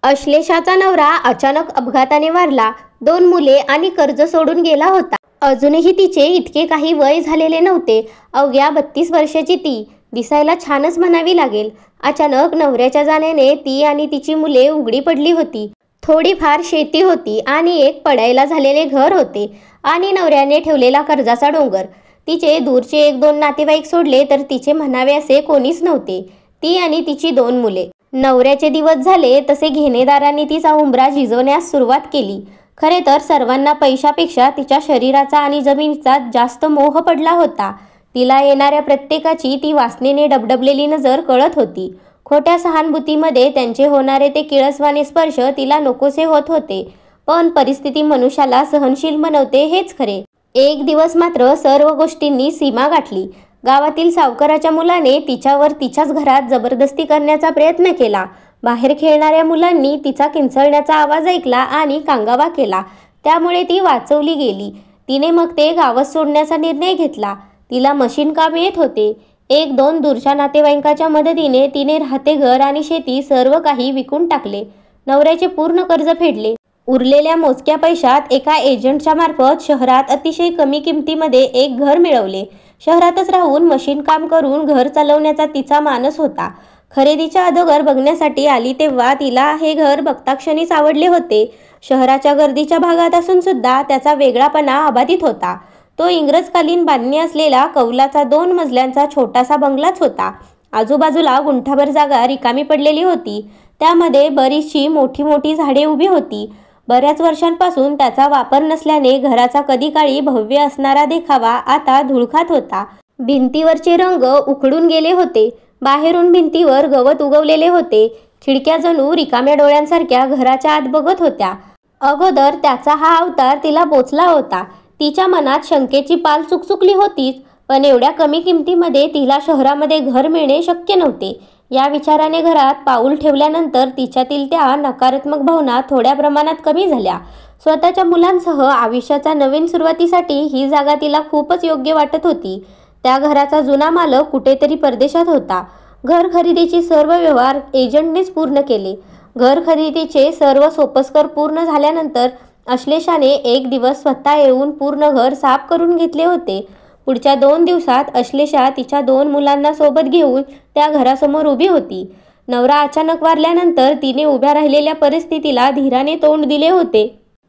अश्लेषाचा नवरा अचानक अपघाताने वारला. 2 मुले आणि कर्ज सोडून गेला होता. अजूनही तिचे इतके काही वय झालेले नव्हते. अवघ्या 32 वर्षाची ती. दिसायला छानच म्हणावी लागेल. अचानक नवऱ्याच्या जाण्याने ती आणि तिची मुले उघडी पडली होती. थोडीफार शेती होती आणि एक पडायला झालेले घर होते आणि नवऱ्याने ठेवलेला कर्जाचा डोंगर. तिचे दूरचे 1-2 नातेवाईक सोडले तर तिचे म्हणावे असे कोणीच नव्हते. ती आणि तिची 2 मुले. नवऱ्याचे दिवस झाले तसे घेणेदारांनी तिचा उंबरा झिजवण्यास सुरुवात केली. खरे तर सर्वांना पैशापेक्षा तिच्या शरीराचा आणि जमिनीचा जास्त मोह पडला होता. तिला येणाऱ्या प्रत्येकाची ती वासनेने डबडबलेली नजर कळत होती. खोट्या सहानुभूतीमध्ये त्यांचे होणारे ते किळसवाणे स्पर्श तिला नकोसे होत होते. पण परिस्थिती मनुष्याला सहनशील बनवते हेच खरे. एक दिवस मात्र सर्व गोष्टींनी सीमा गाठली. गावातील सावकाराच्या मुलाने तिच्यावर तिच्याच घरात जबरदस्ती करण्याचा प्रयत्न केला. बाहेर खेळणाऱ्या मुलांनी तिचा किंचाळण्याचा आवाज ऐकला आणि कांगावा केला. त्यामुळे ती वाचवली गेली. तिने मग ते गावात सोडण्याचा निर्णय घेतला. तिला मशीन काम येत होते. 1-2 दूरच्या नातेवाईकांच्या मदतीने तिने राहते घर आणि शेती सर्व काही विकून टाकले. नवऱ्याचे पूर्ण कर्ज फेडले. उरलेल्या मोजक्या पैशात एका एजंटच्या मार्फत शहरात अतिशय कमी किमतीमध्ये एक घर मिळवले. शहरातच राहून मशीन काम करून घर चालवण्याचा तिचा मानस होता. खरेदीच्या अगोदर बघण्यासाठी आली तेव्हा तिला हे घर बघताक्षणीच आवडले होते. शहराच्या गर्दीच्या भागात असून सुद्धा त्याचा वेगळापणा अबाधित होता. तो इंग्रजकालीन बांधणी असलेला कौलाचा 2 मजल्यांचा छोटासा बंगलाच होता. आजूबाजूला गुंठाभर जागा रिकामी पडलेली होती. त्यामध्ये बरीचशी मोठी मोठी झाडे उभी होती. बऱ्याच वर्षांपासून त्याचा वापर नसल्याने घराचा कधी काळी भव्य असणारा देखावा आता धुळखात होता. भिंतीवरचे रंग उखडून गेले होते. बाहेरून भिंतीवर गवत उगवलेले होते. खिडक्या जणू रिकाम्या डोळ्यांसारख्या घराच्या आत बघत होत्या. अगोदर त्याचा हा अवतार तिला बोचला होता. तिच्या मनात शंकेची पाल चुकचुकली होतीच. पण एवढ्या कमी किमतीमध्ये तिला शहरामध्ये घर मिळणे शक्य नव्हते. या विचाराने घरात पाऊल ठेवल्यानंतर तिच्यातील त्या नकारात्मक भावना थोड्या प्रमाणात कमी झाल्या. स्वतःच्या मुलांसह आयुष्याच्या नवीन सुरुवातीसाठी ही जागा तिला खूपच योग्य वाटत होती. त्या घराचा जुना मालक कुठेतरी परदेशात होता. घर खरेदीचे सर्व व्यवहार एजंटनेच पूर्ण केले. घर खरेदीचे सर्व सोपस्कर पूर्ण झाल्यानंतर अश्लेषाने एक दिवस स्वतः येऊन पूर्ण घर साफ करून घेतले होते. पुढच्या 2 दिवसात अश्लेषा तिच्या 2 मुलांना सोबत घेऊन त्या घरासमोर उभी होती. नवरा अचानक वारल्यानंतर तिने उभ्या राहिलेल्या परिस्थितीला धीराने तोंड दिले होते.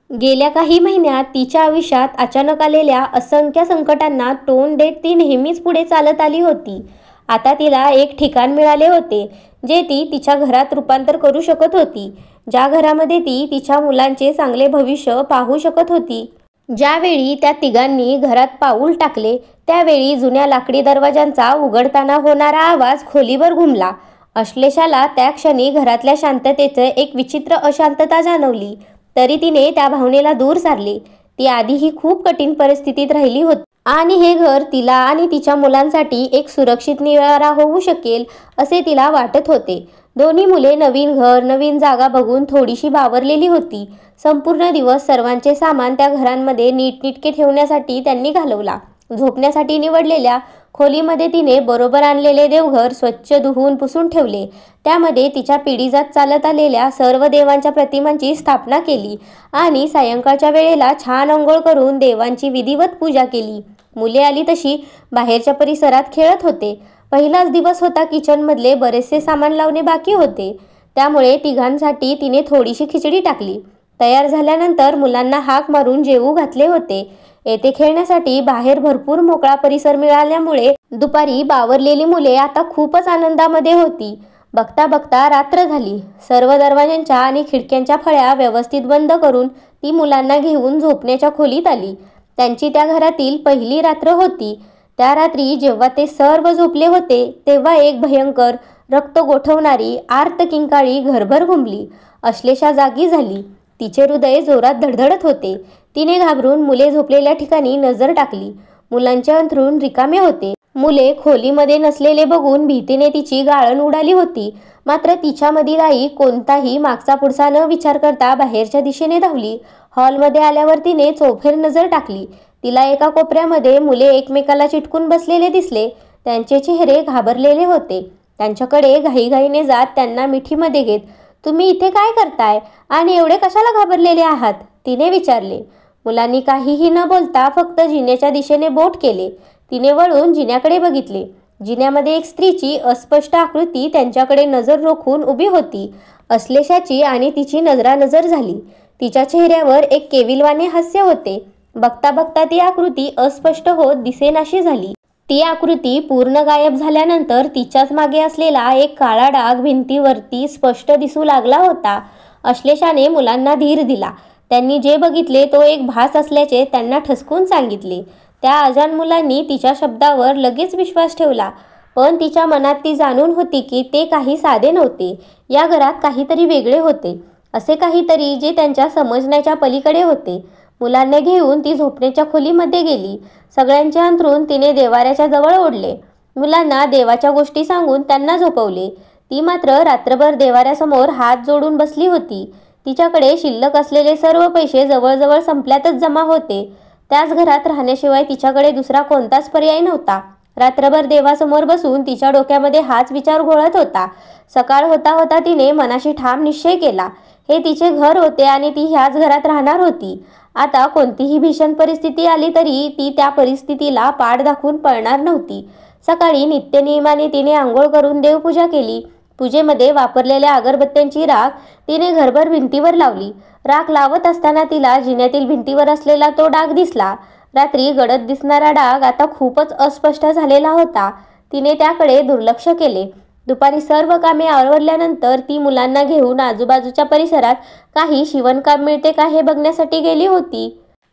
गेल्या काही महिन्यात तिच्या आयुष्यात अचानक आलेल्या असंख्य संकटांना तोंड देत ती नेहमीच पुढे चालत आली होती. आता तिला एक ठिकाण मिळाले होते जे ती तिच्या घरात रूपांतर करू शकत होती. ज्या घरामध्ये ती तिच्या मुलांचे चांगले भविष्य पाहू शकत होती. ज्यावेळी त्या तिघांनी घरात पाऊल टाकले त्यावेळी जुन्या लाकडी दरवाजांचा उघडताना होणारा आवाज खोलीवर घुमला. अश्लेषाला त्या क्षणी घरातल्या शांततेचे एक विचित्र अशांतता जाणवली. तरी तिने त्या भावनेला दूर सारले. ती आधीही खूप कठीण परिस्थितीत राहिली होती आणि हे घर तिला आणि तिच्या मुलांसाठी एक सुरक्षित निवारा होऊ शकेल असे तिला वाटत होते. दोन्ही मुले नवीन घर नवीन जागा बघून थोडीशी बावरलेली होती. संपूर्ण दिवस सर्वांचे सामान त्या घरांमध्ये नीटनेटके ठेवण्यासाठी त्यांनी घालवला. झोपण्यासाठी निवडलेल्या खोलीमध्ये तिने बरोबर आणलेले देवघर स्वच्छ धुवून पुसून ठेवले. त्यामध्ये तिच्या पिढीजात चालत आलेल्या सर्व देवांच्या प्रतिमांची स्थापना केली आणि सायंकाळच्या वेळेला छान अंघोळ करून देवांची विधिवत पूजा केली. मुले आली तशी बाहेरच्या परिसरात खेळत होते. पहिलाच दिवस होता. किचनमधले बरेचसे सामान लावणे बाकी होते. त्यामुळे तिघांसाठी तिने थोडीशी खिचडी टाकली. तयार झाल्यानंतर मुलांना हाक मारून जेवू घातले होते. येथे खेळण्यासाठी बाहेर भरपूर मोकळा परिसर मिळाल्यामुळे दुपारी बावरलेली मुले आता खूपच आनंदामध्ये होती. बघता बघता रात्र झाली. सर्व दरवाजांच्या आणि खिडक्यांच्या फळ्या व्यवस्थित बंद करून ती मुलांना घेऊन झोपण्याच्या खोलीत आली. त्यांची त्या घरातील पहिली रात्र होती. त्या रात्री जेव्हा ते सर्व झोपले होते तेव्हा एक भयंकर रक्त गोठवणारी आर्त किंकाळी घरभर घुमली. अश्लेषा जागी झाली. तिचे हृदय जोरात धडधडत होते. तिने घाबरून मुले झोपलेल्या ठिकाणी नजर टाकली. मुलांचे अंथरूण रिकामे होते. मुले खोलीमध्ये नसलेले बघून भीतीने तिची गाळण उडाली होती. मात्र तिच्यामधील आई कोणताही मागचा पुढचा न विचार करता बाहेरच्या दिशेने धावली. हॉलमध्ये आल्यावर तिने चौफेर नजर टाकली. तिला एका कोपऱ्यामध्ये मुले एकमेकाला चिटकून बसलेले दिसले. त्यांचे चेहरे घाबरलेले होते. त्यांच्याकडे घाईघाईने जात त्यांना मिठीमध्ये घेत तुम्ही इथे काय करताय आणि एवढे कशाला घाबरलेले आहात, तिने विचारले. मुलांनी काहीही न बोलता फक्त जिन्याच्या दिशेने बोट केले. तिने वळून जिन्याकडे बघितले. जिन्यामध्ये एक स्त्रीची अस्पष्ट आकृती त्यांच्याकडे नजर रोखून उभी होती. अश्लेषाची आणि तिची नजरानजर झाली. तिच्या चेहऱ्यावर एक केविलवाणे हास्य होते. बघता बघता ती आकृती अस्पष्ट होत दिसेनाशी झाली. ती आकृती पूर्ण गायब झाल्यानंतर तिच्याच मागे असलेला एक काळा डाग भिंतीवरती स्पष्ट दिसू लागला होता. अश्लेषाने मुलांना धीर दिला. त्यांनी जे बघितले तो एक भास असल्याचे त्यांना ठसकून सांगितले. त्या अजाण मुलांनी तिच्या शब्दावर लगेच विश्वास ठेवला. पण तिच्या मनात ती जाणून होती की ते काही साधे नव्हते. या घरात काहीतरी वेगळे होते, असे काहीतरी जे त्यांच्या समजण्याच्या पलीकडे होते. मुलांना घेऊन ती झोपण्याच्या खोलीमध्ये गेली. सगळ्यांचे अंथरूण तिने देवाऱ्याच्या जवळ ओढले. मुलांना देवाच्या गोष्टी सांगून त्यांना झोपवले. ती मात्र रात्रभर देवाऱ्यासमोर हात जोडून बसली होती. तिच्याकडे शिल्लक असलेले सर्व पैसे जवळजवळ संपल्यातच जमा होते. त्याच घरात राहण्याशिवाय तिच्याकडे दुसरा कोणताच पर्याय नव्हता. रात्रभर देवासमोर बसून तिच्या डोक्यामध्ये हाच विचार घोळत होता. सकाळ होता होता तिने मनाशी ठाम निश्चय केला. हे तिचे घर होते आणि ती ह्याच घरात राहणार होती. आता कोणतीही भीषण परिस्थिती आली तरी ती त्या परिस्थितीला पाठ दाखवून पळणार नव्हती. सकाळी नित्यनियमाने तिने आंघोळ करून देवपूजा केली. पूजेमध्ये वापरलेल्या अगरबत्त्यांची राख तिने घरभर भिंतीवर लावली. राख लावत असताना तिला जिन्यातील भिंतीवर असलेला तो डाग दिसला. रात्री गडद दिसणारा डाग आता खूपच अस्पष्ट झालेला होता. तिने त्याकडे दुर्लक्ष केले. दुपारी सर्व कामे आवरल्यानंतर ती मुलांना घेऊन आजूबाजूच्या परिसरात काही शिवणकाम मिळते का हे बघण्यासाठी गेली होती.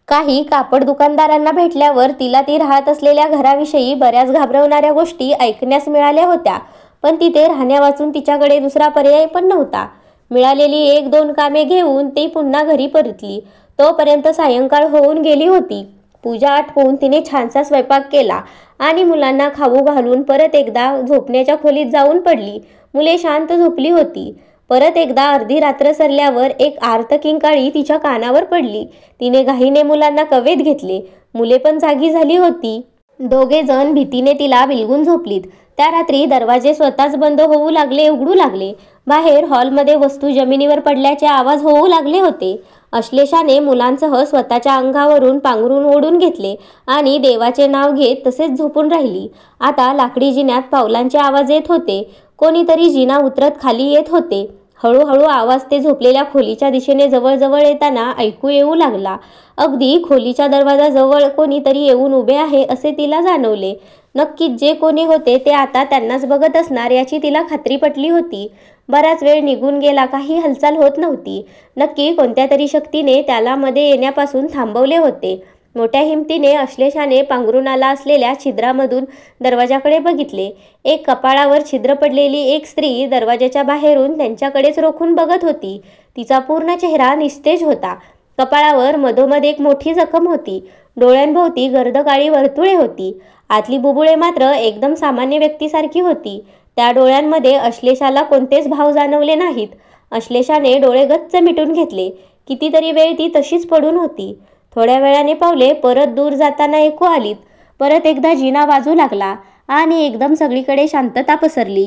काही कापड दुकानदारांना भेटल्यावर तिला ती राहत असलेल्या घराविषयी बऱ्याच घाबरवणाऱ्या गोष्टी ऐकण्यास मिळाल्या होत्या. पण तिथे राहण्यावाचून तिच्याकडे दुसरा पर्याय पण नव्हता. मिळालेली 1-2 कामे घेऊन ती पुन्हा घरी परतली. तोपर्यंत सायंकाळ होऊन गेली होती. पूजा आटपून तिने छानसा स्वयंपाक केला आणि मुलांना खाऊ घालून परत एकदा झोपण्याच्या खोलीत जाऊन पडली. मुले शांत झोपली होती. परत एकदा अर्धी रात्र सरल्यावर एक आर्त किंकाळी तिच्या कानावर पडली. तिने घाईने मुलांना कवेत घेतले. मुले पण जागी झाली होती. दोघे जण भीतीने तिला बिलगून झोपलीत. त्या रात्री दरवाजे स्वतःच बंद होऊ लागले, उघडू लागले. बाहेर हॉलमध्ये वस्तू जमिनीवर पडल्याचे आवाज होऊ लागले होते. अश्लेषाने मुलांसह स्वतःच्या अंगावरून पांघरून ओढून घेतले आणि देवाचे नाव घेत तसेच झोपून राहिली. आता लाकडी जिन्यात पावलांचे आवाज येत होते. कोणीतरी जिना उतरत खाली येत होते. हळूहळू आवाज ते झोपलेल्या खोलीच्या दिशेने जवळजवळ येताना ऐकू येऊ लागला. अगदी खोलीच्या दरवाजाजवळ कोणीतरी येऊन उभे आहे असे तिला जाणवले. नक्कीच जे कोणी होते ते आता त्यांनाच बघत असणार याची तिला खात्री पटली होती. बराच वेळ निघून गेला, काही हालचाल होत नव्हती. नक्की कोणत्या तरी शक्तीने त्याला मध्ये येण्यापासून थांबवले होते. मोठ्या हिमतीने अश्लेषाने पांघरुणाला असलेल्या छिद्रामधून दरवाजाकडे बघितले. एक कपाळावर छिद्र पडलेली एक स्त्री दरवाजाच्या बाहेरून त्यांच्याकडेच रोखून बघत होती. तिचा पूर्ण चेहरा निस्तेज होता. कपाळावर मधोमध एक मोठी जखम होती. डोळ्यांभोवती गर्द काळी वर्तुळे होती. आतली बुबुळे मात्र एकदम सामान्य व्यक्तीसारखी होती. त्या डोळ्यांमध्ये अश्लेषाला कोणतेच भाव जाणवले नाहीत. अश्लेषाने डोळे गच्च मिटून घेतले. कितीतरी वेळ ती तशीच पडून होती. थोड्या वेळाने पावले परत दूर जाताना ऐकू आलीत. परत एकदा जिना वाजू लागला आणि एकदम सगळीकडे शांतता पसरली.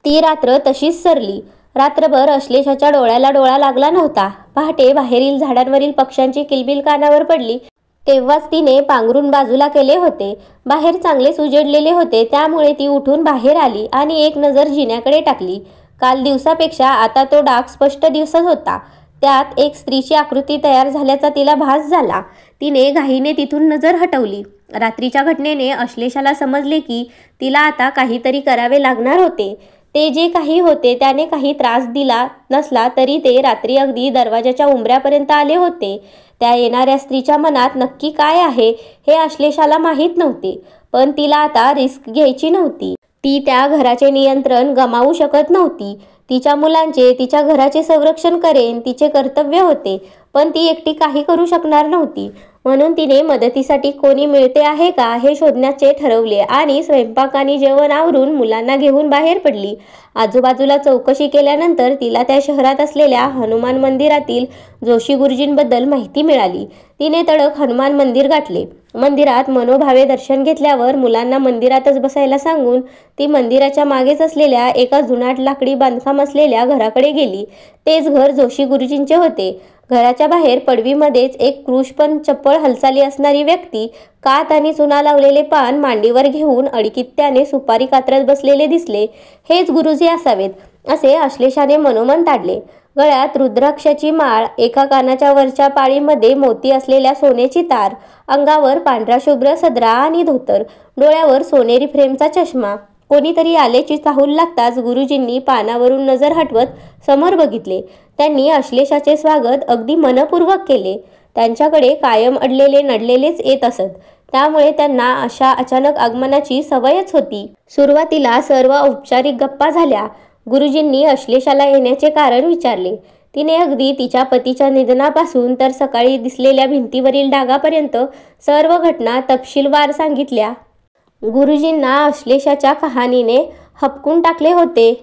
ती रात्र तशीच सरली. रात्रभर अश्लेषाच्या डोळ्याला डोळा लागला नव्हता. पहाटे बाहेरील झाडांवरील पक्ष्यांची किलबिल कानावर पडली. तेव्हाच तिने पांघरून बाजूला केले होते. बाहेर चांगलेच उजडलेले होते, त्यामुळे ती उठून बाहेर आली आणि एक नजर जिन्याकडे टाकली. काल दिवसापेक्षा आता तो डाग स्पष्ट दिसत होता. त्यात एक स्त्रीची आकृती तयार झाल्याचा तिला भास झाला. तिने घाईने तिथून नजर हटवली. रात्रीच्या घटनेने अश्लेषाला समजले की तिला आता काहीतरी करावे लागणार होते. ते जे काही होते त्याने काही त्रास दिला नसला तरी ते रात्री अगदी दरवाजाच्या उंबऱ्यापर्यंत आले होते. त्या येणाऱ्या स्त्रीच्या मनात नक्की काय आहे हे अश्लेषाला माहीत नव्हते. पण तिला आता रिस्क घ्यायची नव्हती. ती त्या घराचे नियंत्रण गमावू शकत नव्हती. तिच्या मुलांचे, तिच्या घराचे संरक्षण करेन तिचे कर्तव्य होते. पण ती एकटी काही करू शकणार नव्हती. म्हणून तिने मदतीसाठी कोणी मिळते आहे का हे शोधण्याचे ठरवले आणि स्वयंपाक आणि जेवण आवरून मुलांना घेऊन बाहेर पडली. आजूबाजूला चौकशी केल्यानंतर तिला त्या शहरात असलेल्या हनुमान मंदिरातील जोशी गुरुजींबद्दल माहिती मिळाली. तिने तडक हनुमान मंदिर गाठले. मंदिरात मनोभावे दर्शन घेतल्यावर मुलांना मंदिरातच बसायला सांगून ती मंदिराच्या मागेच असलेल्या एका जुनाट लाकडी बांधकाम असलेल्या घराकडे गेली. तेच घर जोशी गुरुजींचे होते. घराच्या बाहेर पडवीमध्येच एक क्रूश पण चप्पळ हालचाली असणारी व्यक्ती कात आणि चुना लावलेले पान मांडीवर घेऊन अडकित्याने सुपारी कात्रत बसलेले दिसले. हेच गुरुजी असावेत असे अश्लेषाने मनोमन ताडले. गळ्यात रुद्राक्षाची माळ, एका कानाच्या वरच्या पाळीमध्ये मोती असलेल्या सोन्याची तार, अंगावर पांढरा शुभ्र सदरा आणि धोतर, डोळ्यावर सोनेरी फ्रेमचा चष्मा. कोणीतरी आल्याची चाहूल लागताच गुरुजींनी पानावरून नजर हटवत समोर बघितले. त्यांनी अश्लेषाचे स्वागत अगदी मनपूर्वक केले. त्यांच्याकडे कायम अडलेले नडलेलेच येत असत, त्यामुळे त्यांना अशा अचानक आगमनाची सवयच होती. सुरुवातीला सर्व औपचारिक गप्पा झाल्या. गुरुजींनी अश्लेषाला येण्याचे कारण विचारले. तिने अगदी तिच्या पतीच्या निधनापासून तर सकाळी दिसलेल्या भिंतीवरील डागापर्यंत सर्व घटना तपशीलवार सांगितल्या. गुरुजींना अश्लेषाच्या कहाणीने हबकून टाकले होते.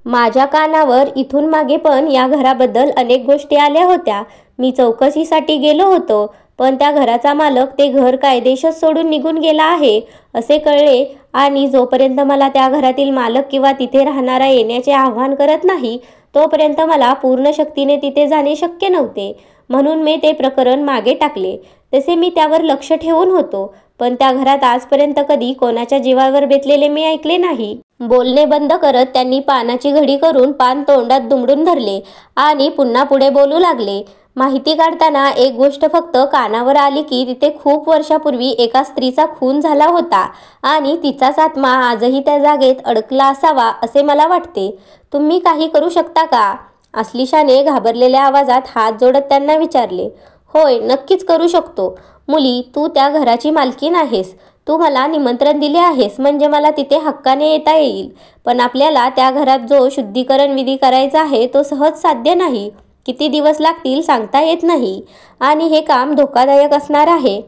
माझ्या कानावर इथून मागे पण या घराबद्दल अनेक गोष्टी आल्या होत्या. मी चौकशीसाठी गेलो होतो, पण त्या घराचा मालक ते घर कायदेशीर सोडून निघून गेला आहे असे कळले आणि जोपर्यंत मला त्या घरातील मालक किंवा तिथे राहणारा येण्याचे आवाहन करत नाही तोपर्यंत मला पूर्ण शक्तीने तिथे जाणे शक्य नव्हते. म्हणून मी ते प्रकरण मागे टाकले. तसे मी त्यावर लक्ष ठेवून होतो, पण त्या घरात आजपर्यंत कधी कोणाच्या जीवावर बेतलेले मी ऐकले नाही. बोलणे बंद करत त्यांनी पानाची घडी करून पान तोंडात दुमडून धरले आणि पुन्हा पुढे बोलू लागले. माहिती काढताना एक गोष्ट फक्त कानावर आली की तिथे खूप वर्षापूर्वी एका स्त्रीचा खून झाला होता आणि तिचाच आत्मा आजही त्या जागेत अडकला असावा असे मला वाटते. तुम्ही काही करू शकता का? अश्लेषाने घाबरलेल्या आवाजात हात जोडत त्यांना विचारले. होय, नक्कीच करू शकतो. मुली, तू त्या घराची मालकीण आहेस. तू मला निमंत्रण दिले आहेस म्हणजे मला तिथे हक्काने येता येईल. पण आपल्याला त्या घरात जो शुद्धीकरण विधी करायचा आहे तो सहज साध्य नाही. किती दिवस लागतील सांगता येत नाही आणि हे काम धोकादायक असणार आहे,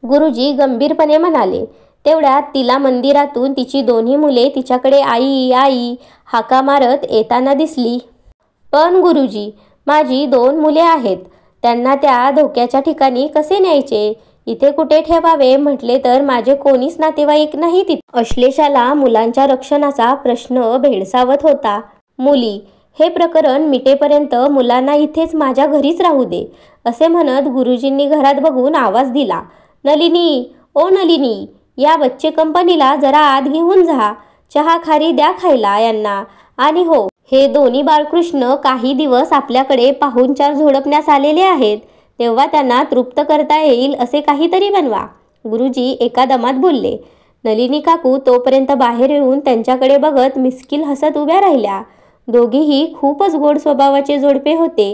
गुरुजी गंभीरपणे म्हणाले. तेवढ्यात तिला मंदिरातून तिची दोन्ही मुले तिच्याकडे आई आई हाका मारत येताना दिसली. पण गुरुजी, माझी 2 मुले आहेत. त्यांना त्या धोक्याच्या ठिकाणी कसे न्यायचे? इथे कुठे ठेवावे म्हटले तर माझे कोणीच नातेवाईक नाही तिथे. अश्लेषाला मुलांच्या रक्षणाचा प्रश्न भेडसावत होता. मुली, हे प्रकरण मिटेपर्यंत मुलांना इथेच माझ्या घरीच राहू दे असे म्हणत गुरुजींनी घरात बघून आवाज दिला. नलिनी, ओ नलिनी, या बच्चे कंपनीला जरा आत घेऊन जा. चहा खारी द्या खायला यांना. आणि हो, हे दोन्ही बाळकृष्ण काही दिवस आपल्याकडे पाहुणचार झोडपण्यास आलेले आहेत, तेव्हा त्यांना तृप्त करता येईल असे काहीतरी बनवा. गुरुजी एका दमात बोलले. नलिनी काकू तोपर्यंत बाहेर येऊन त्यांच्याकडे बघत मिस्किल हसत उभ्या राहिल्या. दोघीही खूपच गोड स्वभावाचे जोडपे होते.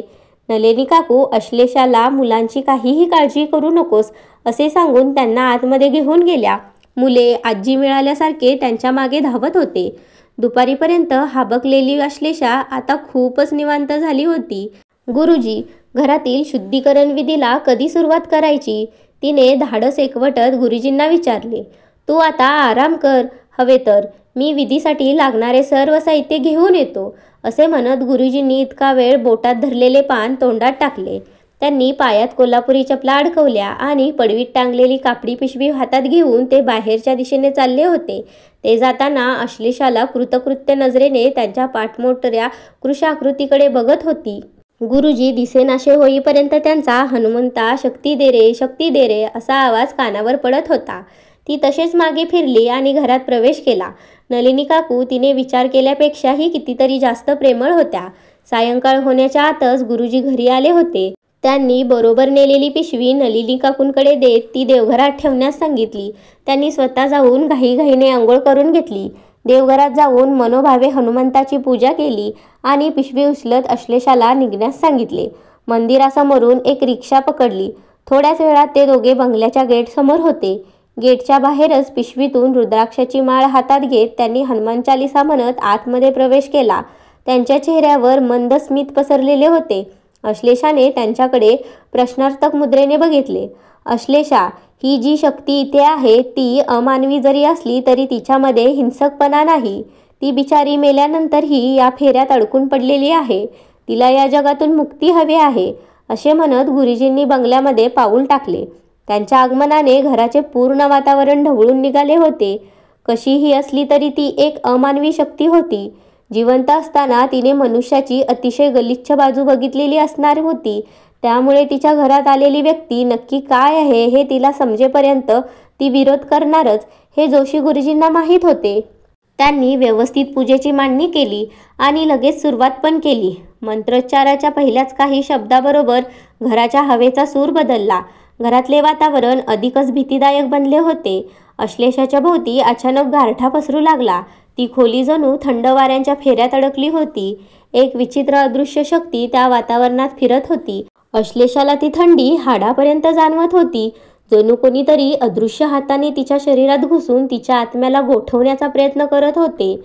नलिनी काकू अश्लेषाला मुलांची काहीही काळजी करू नकोस असे सांगून त्यांना आतमध्ये घेऊन गेल्या. मुले आजी मिळाल्यासारखे त्यांच्या मागे धावत होते. दुपारीपर्यंत हाबकलेली अश्लेषा आता खूपच निवांत झाली होती. गुरुजी, घरातील शुद्धीकरण विधीला कधी सुरुवात करायची? तिने धाडस एकवटत गुरुजींना विचारले. तू आता आराम कर, हवे तर मी विधीसाठी लागणारे सर्व साहित्य घेऊन येतो असे म्हणत गुरुजींनी इतका वेळ बोटात धरलेले पान तोंडात टाकले. त्यांनी पायात कोल्हापुरी चपला अडकवल्या आणि पडवीत टांगलेली कापडी पिशवी हातात घेऊन ते बाहेरच्या दिशेने चालले होते. ते जाताना अश्लेषाला कृतकृत्य नजरेने त्यांच्या पाठमोठ्या कृशाकृतीकडे बघत होती. गुरुजी दिसेनाशे होईपर्यंत त्यांचा हनुमंता शक्ती दे रे असा आवाज कानावर पडत होता. ती तसेच मागे फिरली आणि घरात प्रवेश केला. नलिनी काकू तिने विचार केल्यापेक्षाही कितीतरी जास्त प्रेमळ होत्या. सायंकाळ होण्याच्या आतच गुरुजी घरी आले होते. त्यांनी बरोबर नेलेली पिशवी नलिनी काकूंकडे देत ती देवघरात ठेवण्यास सांगितली. त्यांनी स्वतः जाऊन घाईघाईने आंघोळ करून घेतली. देवघरात जाऊन मनोभावे हनुमंताची पूजा केली आणि पिशवी उचलत अश्लेषाला निघण्यास सांगितले. मंदिरासमोरून एक रिक्षा पकडली. थोड्याच वेळात ते दोघे बंगल्याच्या गेटसमोर होते. गेटच्या बाहेरच पिशवीतून रुद्राक्षाची माळ हातात घेत त्यांनी हनुमान चालिसा म्हणत आतमध्ये प्रवेश केला. त्यांच्या चेहऱ्यावर मंद स्मित पसरलेले होते. अश्लेषाने त्यांच्याकडे प्रश्नार्थक मुद्रेने बघितले. अश्लेषा, ही जी शक्ती इथे आहे ती अमानवी जरी असली तरी तिच्यामध्ये हिंसकपणा नाही. ती बिचारी मेल्यानंतरही या फेऱ्यात अडकून पडलेली आहे. तिला या जगातून मुक्ती हवी आहे. असे म्हणत गुरुजींनी बंगल्यामध्ये पाऊल टाकले. त्यांच्या आगमनाने घराचे पूर्ण वातावरण ढवळून निघाले होते. कशीही असली तरी ती एक अमानवी शक्ती होती. जिवंत असताना तिने मनुष्याची अतिशय गलिच्छ बाजू बघितलेली असणार होती. त्यामुळे तिच्या घरात आलेली व्यक्ती नक्की काय आहे हे तिला समजेपर्यंत ती विरोध करणारच हे जोशी गुरुजींना माहीत होते. त्यांनी व्यवस्थित पूजेची मांडणी केली आणि लगेच सुरुवात पण केली. मंत्रोच्चाराच्या पहिल्याच काही शब्दाबरोबर घराच्या हवेचा सूर बदलला. घरातले वातावरण अधिकच भीतीदायक बनले होते. अश्लेषाच्या भोवती अचानक गारठा पसरू लागला. ती खोली जणू थंड वाऱ्यांच्या फेऱ्यात अडकली होती. एक विचित्र अदृश्य शक्ती त्या वातावरणात फिरत होती. अश्लेषाला ती थंडी हाडापर्यंत जाणवत होती. जणू कोणीतरी अदृश्य हाताने तिच्या शरीरात घुसून तिच्या आत्म्याला गोठवण्याचा प्रयत्न करत होते.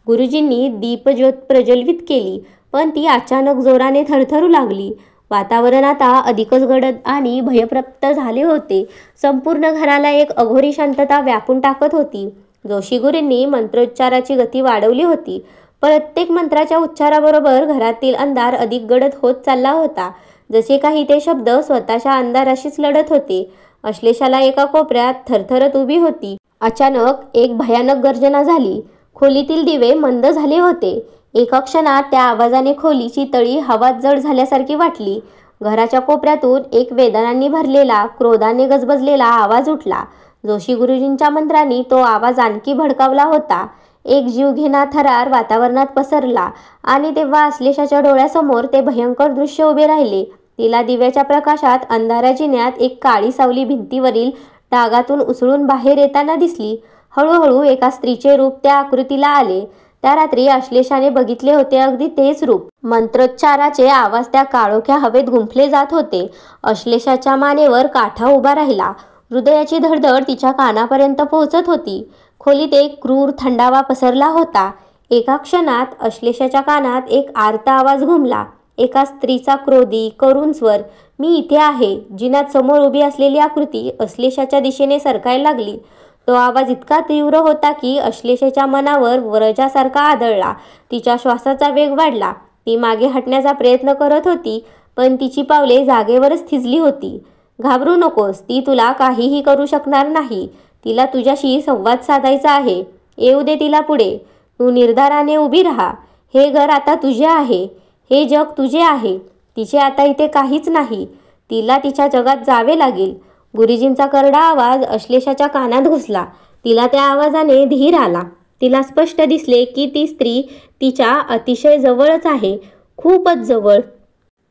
गुरुजींनी दीपज्योत प्रज्वलित केली, पण ती अचानक जोराने थरथरू लागली. वातावरण आता अधिकच गडद आणि भयप्रप्त झाले होते. संपूर्ण घराला एक अघोरी शांतता व्यापून टाकत होती. जोशी गुरूंनी मंत्रोच्चाराची गती वाढवली होती. प्रत्येक मंत्राच्या उच्चाराबरोबर घरातील अंधार अधिक गडद होत चालला होता, जसे काही ते शब्द स्वतःच्या अंधाराशीच लढत होते. अश्लेषाला एका कोपऱ्यात थरथरत उभी होती. अचानक एक भयानक गर्जना झाली. खोलीतील दिवे मंद झाले होते. एका क्षणात त्या आवाजाने खोलीची तळी हवात जड झाल्यासारखी वाटली. घराच्या कोपऱ्यातून एक वेदनांनी भरलेला, क्रोधाने गजबजलेला आवाज उठला. जोशी गुरुजींच्या मंत्रांनी तो आवाज आणखी भडकावला होता. एक जीवघेणा थरार वातावरणात पसरला आणि तेव्हा अश्लेषाच्या डोळ्यासमोर ते भयंकर दृश्य उभे राहिले. तिला दिव्याच्या प्रकाशात अंधाऱ्या जिन्यात एक काळी सावली भिंतीवरील डागातून उसळून बाहेर येताना दिसली. हळूहळू एका स्त्रीचे रूप त्या आकृतीला आले. त्या रात्री अश्लेषाने बघितले होते अगदी तेच रूप. मंत्रोच्चाराचे आवाज त्या काळोख्या हवेत गुंफले जात होते. अश्लेषाच्या मानेवर काठा उभा राहिला. हृदयाची धडधड तिच्या कानापर्यंत पोहोचत होती. खोलीत एक क्रूर थंडावा पसरला होता. एका क्षणात अश्लेषाच्या कानात एक आर्त आवाज घुमला. एका स्त्रीचा क्रोधी करुण स्वर, "मी इथे आहे." जिन्यात समोर उभी असलेली आकृती अश्लेषाच्या दिशेने सरकायला लागली. तो आवाज इतका तीव्र होता की अश्लेषाच्या मनावर वरजासारखा आदळला. तिच्या श्वासाचा वेग वाढला. ती मागे हटण्याचा प्रयत्न करत होती, पण तिची पावले जागेवरच थिजली होती. "घाबरू नकोस, ती तुला काहीही करू शकणार नाही. तिला तुझ्याशी संवाद साधायचा आहे. येऊ दे तिला पुढे. तू निर्धाराने उभी राहा. हे घर आता तुझे आहे. हे जग तुझे आहे. तिचे आता इथे काहीच नाही. तिला तिच्या जगात जावे लागेल." गुरुजींचा करडा आवाज अश्लेषाच्या कानात घुसला. तिला त्या आवाजाने धीर आला. तिला स्पष्ट दिसले की ती स्त्री तिच्या अतिशय जवळच आहे, खूपच जवळ.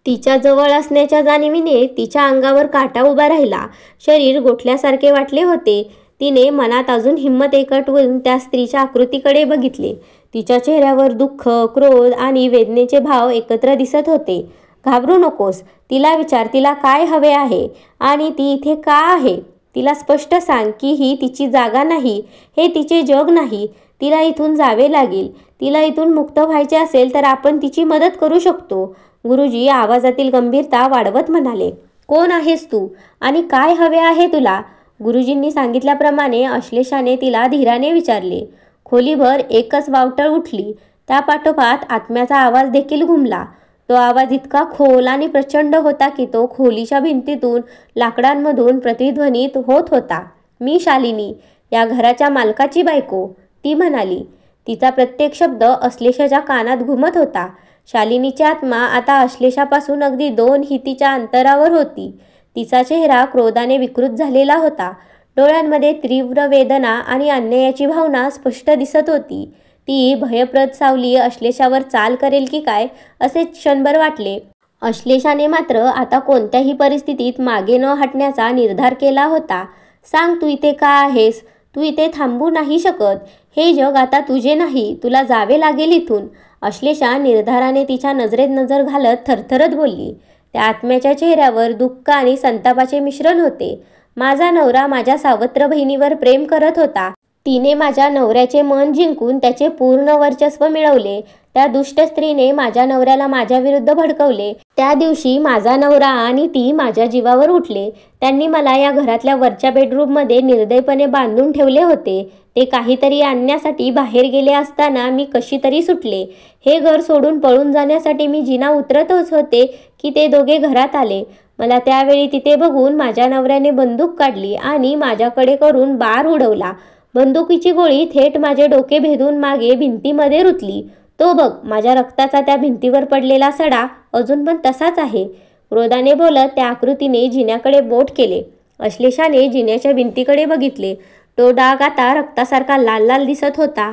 तिच्या जवळ असण्याच्या जाणीवीने तिच्या अंगावर काटा उभा राहिला. शरीर गोठल्यासारखे वाटले होते. तिने मनात अजून हिंमत एकवटून त्या स्त्रीच्या आकृतीकडे बघितले. तिच्या चेहऱ्यावर दुःख, क्रोध आणि वेदनेचे भाव एकत्र दिसत होते. "घाबरू नकोस. तिला विचार, तिला काय हवे आहे आणि ती इथे का आहे. तिला स्पष्ट सांग की ही तिची जागा नाही, हे तिचे जग नाही. तिला इथून जावे लागेल. तिला इथून मुक्त व्हायचे असेल तर आपण तिची मदत करू शकतो." गुरुजी आवाजातील गंभीरता वाढवत म्हणाले, "कोण आहेस तू आणि काय हवे आहे तुला?" गुरुजींनी सांगितल्याप्रमाणे अश्लेषाने तिला धीराने विचारले. खोलीभर एकच वावटळ उठली. त्यापाठोपाठ आत्म्याचा आवाज देखील घुमला. तो आवाज इतका खोल आणि प्रचंड होता की तो खोलीच्या भिंतीतून, लाकडांमधून प्रतिध्वनित होत होता. "मी शालिनी, या घराच्या मालकाची बायको," ती म्हणाली. तिचा प्रत्येक शब्द अश्लेषाच्या कानात घुमत होता. शालिनीची आत्मा आता अश्लेषापासून अगदी 2 हितीच्या अंतरावर होती. तिचा चेहरा क्रोधाने विकृत झालेला होता. डोळ्यांमध्ये तीव्र वेदना आणि अन्यायाची भावना स्पष्ट दिसत होती. ती भयप्रद सावली अश्लेषावर चाल करेल की काय असे क्षणभर वाटले. अश्लेषाने मात्र आता कोणत्याही परिस्थितीत मागे न हटण्याचा निर्धार केला होता. "सांग, तू इथे का आहेस? तू इथे थांबू नाही शकत. हे जग आता तुझे नाही. तुला जावे लागेल इथून." अश्लेषा निर्धाराने तिच्या नजरेत नजर घालत थरथरत बोलली. त्या आत्म्याच्या चेहऱ्यावर दुःख आणि संतापाचे मिश्रण होते. "माझा नवरा माझ्या सावत्र बहिणीवर प्रेम करत होता. तिने माझ्या नवऱ्याचे मन जिंकून त्याचे पूर्ण वर्चस्व मिळवले. त्या दुष्ट स्त्रीने माझ्या नवऱ्याला माझ्या विरुद्ध भडकवले। त्या दिवशी माझा नवरा आणि ती माझ्या जीवावर उठले। त्यांनी मला या घरातल्या वरच्या बेडरूममध्ये निर्दयपणे बांधून ठेवले होते। ते काहीतरी आणण्यासाठी बाहेर गेले असताना मी कशी तरी सुटले। हे घर सोडून पळून जाण्यासाठी मी जिना उतरतच होते की ते दोघे घरात आले। मला त्यावेळी तिथे बघून माझ्या नवऱ्याने बंदूक काढली आणि माझ्याकडे करून बार उडवला। बंदुकीची गोळी थेट माझे डोके भेदून मागे भिंतीमध्ये रुतली। तो बघ, माझ्या रक्ताचा त्या भिंतीवर पडलेला सडा अजून पण तसाच आहे। क्रोधाने बोलत त्या आकृतीने जिन्याकडे बोट केले। अश्लेषाने जिन्याच्या भिंतीकडे बघितले। तो डाग आता रक्तासारखा लाल लाल दिसत होता।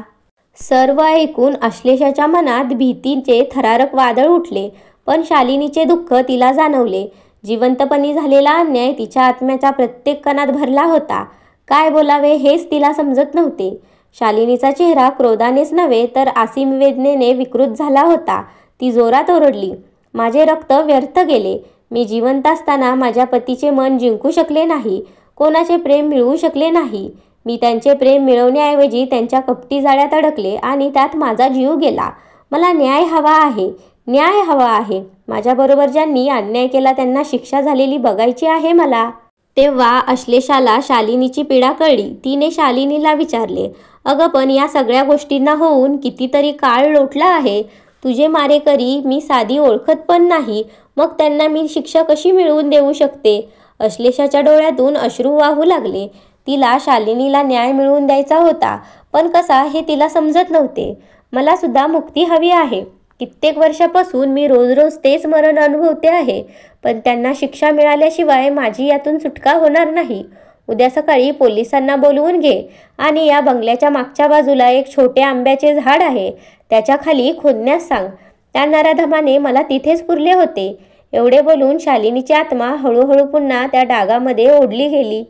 सर्व ऐकून अश्लेषाच्या मनात भीतीचे थरारक वादळ उठले, पण शालिनीचे दुःख तिला जाणवले। जिवंतपणी झालेला अन्याय तिच्या आत्म्याच्या प्रत्येक कणात भरला होता। काय बोलावे हेच तिला समजत नव्हते। शालिनीचा चेहरा क्रोधानेच नव्हे तर असीम वेदनेने विकृत झाला होता। ती जोरात ओरडली, माझे रक्त व्यर्थ गेले। मी जिवंत असताना माझ्या पतीचे मन जिंकू शकले नाही, कोणाचे प्रेम मिळवू शकले नाही। मी त्यांचे प्रेम मिळवण्याऐवजी त्यांच्या कपटी जाळ्यात अडकले आणि त्यात माझा जीव गेला। मला न्याय हवा आहे, न्याय हवा आहे। माझ्याबरोबर ज्यांनी अन्याय केला त्यांना शिक्षा झालेली बघायची आहे मला। तेव्हा अश्लेषाला शालिनीची पीडा कळली। तिने शालिनीला विचारले, अगं पण या सगळ्या गोष्टींना होऊन कितीतरी काळ लोटला आहे। तुझे मारेकरी मी साधी ओळखत पण नाही, मग त्यांना मी शिक्षा कशी मिळवून देऊ शकते? अश्लेषाच्या डोळ्यातून अश्रू वाहू लागले। तिला शालिनीला न्याय मिळवून द्यायचा होता, पण कसा हे तिला समजत नव्हते। मला सुद्धा मुक्ती हवी आहे। कित्येक वर्षापासून मी रोज रोज तेच मरण अनुभवते आहे, पण त्यांना शिक्षा मिळाल्याशिवाय माझी यातून सुटका होणार नाही। उद्या सकाळी पोलिसांना बोलवून घे आणि या बंगल्याच्या मागच्या बाजूला एक छोटे आंब्याचे झाड आहे, त्याच्या खाली खोदण्यास सांग। त्या नराधमाने मला तिथेच पुरले होते। एवढे बोलून शालिनीची आत्मा हळूहळू पुन्हा त्या डागामध्ये ओढली गेली।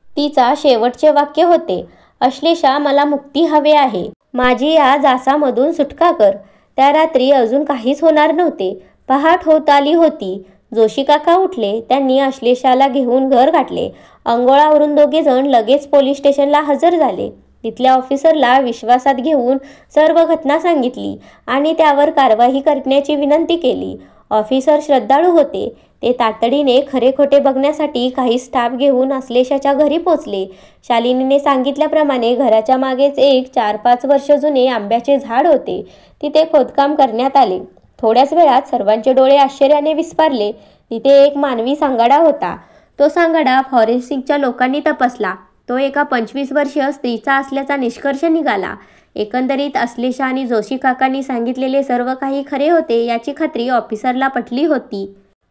तिचा शेवटचे वाक्य होते, अश्लेषा, मला मुक्ती हवे आहे। माझी या जासामधून सुटका कर। त्या रात्री अजून काहीच होणार नव्हते। पहाट होत आली होती। जोशी काका उठले। त्यांनी अश्लेषाला घेऊन घर गाठले। अंघोळावरून दोघे जण लगेच पोलीस स्टेशनला हजर झाले। तिथल्या ऑफिसरला विश्वासात घेऊन सर्व घटना सांगितली आणि त्यावर कारवाई करण्याची विनंती केली। ऑफिसर श्रद्धाळू होते। ते तातडीने खरे खोटे बघण्यासाठी काही स्टाफ घेऊन अश्लेषाच्या घरी पोचले। शालिनीने सांगितल्याप्रमाणे घराच्या मागेच एक 4-5 वर्ष जुने आंब्याचे झाड होते। तिथे खोदकाम करण्यात आले। थोड्याच वेळात सर्वांचे डोळे आश्चर्याने विस्फारले। तिथे एक मानवी सांगाडा होता। तो सांगाडा फॉरेन्सिकच्या लोकांनी तपासला। तो एका 25 वर्षीय स्त्रीचा असल्याचा निष्कर्ष निघाला। एकंदरीत अश्लेषा आणि जोशी काकांनी सांगितलेले सर्व काही खरे होते याची खात्री ऑफिसरला पटली होती।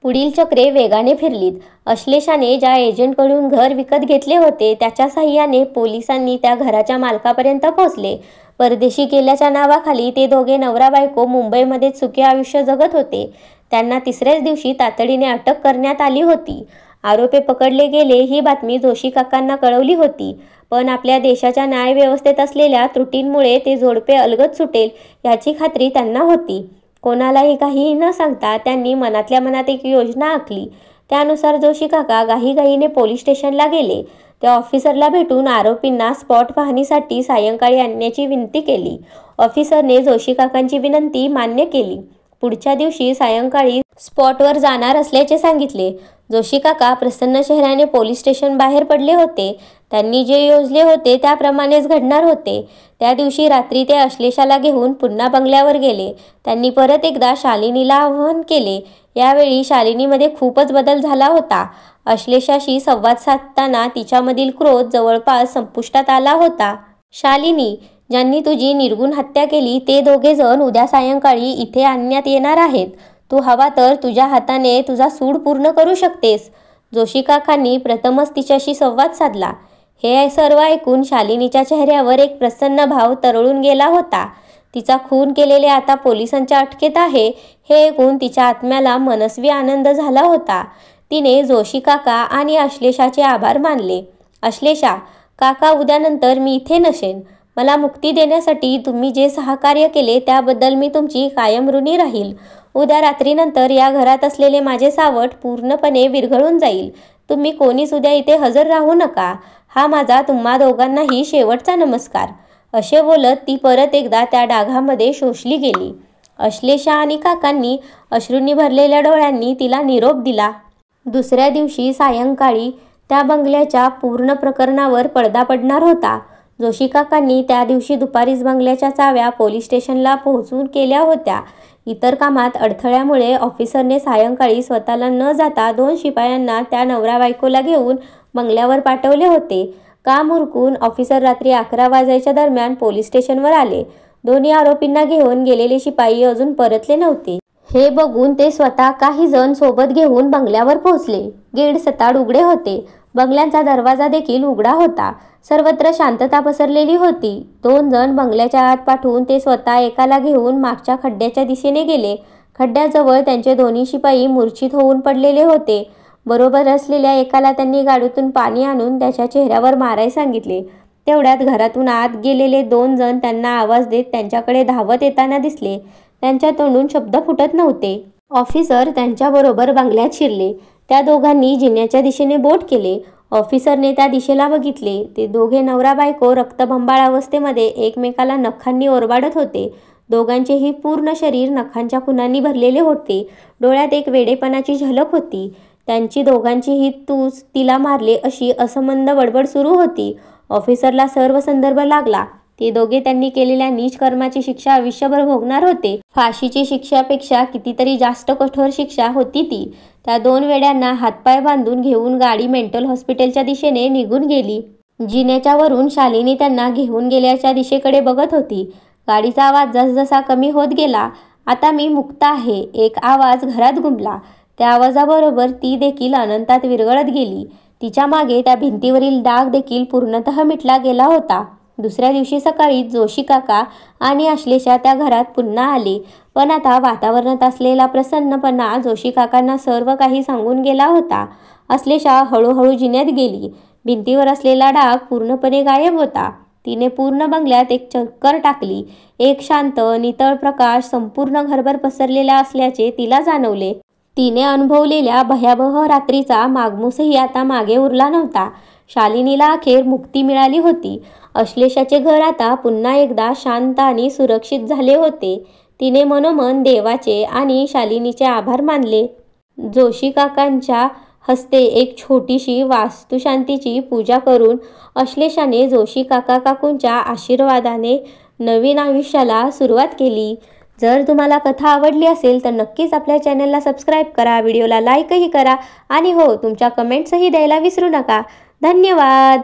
पुढील चक्रे वेगाने फिरलीत। अश्लेषाने ज्या एजंटकडून घर विकत घेतले होते त्याच्या साहाय्याने पोलिसांनी त्या घराच्या मालकापर्यंत पोहोचले। परदेशी केल्याच्या नावाखाली ते दोघे नवरा बायको मुंबईमध्ये सुखी आयुष्य जगत होते। त्यांना तिसऱ्याच दिवशी तातडीने अटक करण्यात आली होती। आरोपी पकडले गेले ही बातमी जोशी काकांना कळवली होती, पण आपल्या देशाच्या न्यायव्यवस्थेत असलेल्या त्रुटींमुळे ते जोडपे अलगद सुटेल याची खात्री त्यांना होती। कोणालाही काहीही न सांगता त्यांनी मनातल्या मनात एक योजना आखली। त्यानुसार जोशी काका घाईघाईने पोलीस स्टेशनला गेले। त्या ऑफिसरला भेटून आरोपींना स्पॉट पाहणीसाठी सायंकाळी आणण्याची विनंती केली। ऑफिसरने जोशी काकांची विनंती मान्य केली। पुढच्या दिवशी सायंकाळी स्पॉटवर जाणार असल्याचे सांगितले। जोशी काका प्रसन्न चेहऱ्याने पोलीस स्टेशन बाहेर पडले होते। त्यांनी जे योजले होते त्याप्रमाणेच घडणार होते। त्या दिवशी रात्री ते अश्लेषाला घेऊन पुन्हा बंगल्यावर गेले। त्यांनी परत एकदा शालिनीला आवाहन केले। यावेळी शालिनीमध्ये खूपच बदल झाला होता। अश्लेषाशी संवाद साधताना तिच्यामधील क्रोध जवळपास संपुष्टात आला होता। शालिनी, ज्यांनी तुझी निर्गुण हत्या केली ते दोघे जण उद्या सायंकाळी इथे आणण्यात येणार आहेत। तू हवा तर तुझ्या हाताने तुझा सूड पूर्ण करू शकतेस। जोशी काकांनी प्रथमच तिच्याशी संवाद साधला। हे सर्व ऐकून शालिनीच्या चेहऱ्यावर एक प्रसन्न भाव तरळून गेला होता। तिचा खून केलेले आता पोलिसांच्या अटकेत आहे हे ऐकून तिच्या आत्म्याला मनस्वी आनंद झाला होता। तिने जोशी काका आणि अश्लेषाचे आभार मानले। अश्लेषा काका, उद्यानंतर मी इथे नसेन। मला मुक्ती देण्यासाठी तुम्ही जे सहकार्य केले त्याबद्दल मी तुमची कायम ऋणी राहील। उद्या रात्रीनंतर या घरात असलेले माझे सावट पूर्णपणे विरघळून जाईल। तुम्ही कोणीच उद्या इथे हजर राहू नका। हा माझा तुम्हा दोघांनाही शेवटचा नमस्कार। असे बोलत ती परत एकदा त्या डागामध्ये शोषली गेली। अश्लेषा आणि काकांनी अश्रूंनी भरलेल्या डोळ्यांनी तिला निरोप दिला. दुसऱ्या दिवशी सायंकाळी त्या बंगल्याच्या पूर्ण प्रकरणावर पडदा पडणार होता. जोशी काकांनी त्या दिवशी दुपारीच बंगल्याच्या चाव्या पोलीस स्टेशनला पोहोचून केल्या होत्या. इतर कामात अडथळ्यामुळे ऑफिसरने सायंकाळी स्वतःला न जाता 2 शिपायांना त्या नवरा बायकोला घेऊन बंगल्यावर पाठवले होते. काम उरकून ऑफिसर रात्री 11 वाजायच्या दरम्यान पोलीस स्टेशनवर आले. दोन्ही आरोपींना घेऊन गेलेले शिपाई अजून परतले नव्हते. हे बघून ते स्वतः काही जण सोबत घेऊन बंगल्यावर पोहोचले. गेट सताड उघडे होते. बंगल्याचा दरवाजा देखील उघडा होता. सर्वत्र शांतता पसरलेली होती. 2 जण बंगल्याच्या आत पाठवून ते स्वतः एकाला घेऊन मागच्या खड्ड्याच्या दिशेने गेले. खड्ड्याजवळ त्यांचे दोन्ही शिपाई मूर्छित होऊन पडलेले होते. बरोबर असलेल्या एकाला त्यांनी गाडीतून पाणी आणून त्याच्या चेहऱ्यावर मारायला सांगितले. तेवढ्यात घरातून आत गेलेले 2 जण त्यांना आवाज देत त्यांच्याकडे धावत येताना दिसले. त्यांच्या तोंडून शब्द फुटत नव्हते. ऑफिसर त्यांच्याबरोबर बंगल्यात शिरले. त्या दोघांनी जिन्याच्या दिशेने बोट केले. ऑफिसरने त्या दिशेला बघितले. ते दोघे नवरा बायको रक्तबंबाळ अवस्थेमध्ये एकमेकाला नखांनी ओरबाडत होते. दोघांचेही पूर्ण शरीर नखांच्या खुणांनी भरलेले होते. डोळ्यात एक वेडेपणाची झलक होती. त्यांची दोघांचीही तूच तिला मारले अशी असंबद्ध बडबड सुरू होती. ऑफिसरला सर्व संदर्भ लागला. ते दोघे त्यांनी केलेल्या नीच कर्माची शिक्षा आयुष्यभर भोगणार होते. फाशीची शिक्षापेक्षा कितीतरी जास्त कठोर शिक्षा होती ती. त्या 2 वेड्यांना हातपाय बांधून घेऊन गाडी मेंटल हॉस्पिटलच्या दिशेने निघून गेली. जिन्याच्या वरून शालिनी त्यांना घेऊन गेल्याच्या दिशेकडे बघत होती. गाडीचा आवाज जसजसा कमी होत गेला. आता मी मुक्त आहे, एक आवाज घरात घुमला. त्या आवाजाबरोबर ती देखील अनंतात विरघळत गेली. तिच्या मागे त्या भिंतीवरील डाग देखील पूर्णतः मिटला गेला होता. दुसऱ्या दिवशी सकाळी जोशी काका आणि अश्लेषा त्या घरात पुन्हा आले. पण आता वातावरणात असलेला प्रसन्नपणा जोशी काकांना सर्व काही सांगून गेला होता. अश्लेषा हळूहळू जिन्यात गेली. भिंतीवर असलेला डाग पूर्णपणे गायब होता. तिने पूर्ण बंगल्यात एक चक्कर टाकली. एक शांत नितळ प्रकाश संपूर्ण घरभर पसरलेला असल्याचे तिला जाणवले. तिने अनुभवलेल्या भयावह रात्रीचा मागमूसही आता मागे उरला नव्हता. शालिनीला अखेर मुक्ती मिळाली होती. अश्लेषाचे घर आता पुन्हा एकदा शांत आणि सुरक्षित झाले होते. तिने मनोमन देवाचे आणि शालिनीचे आभार मानले. जोशी काकांच्या हस्ते एक छोटीशी वास्तुशांतीची पूजा करून अश्लेषाने जोशी काकांच्या आशीर्वादाने नवीन आयुष्याला सुरुवात केली. जर तुम्हाला कथा आवडली असेल तर नक्कीच आपल्या चॅनलला सबस्क्राईब करा, व्हिडिओला लाईकही करा आणि हो, तुमच्या कमेंट्सही द्यायला विसरू नका. धन्यवाद.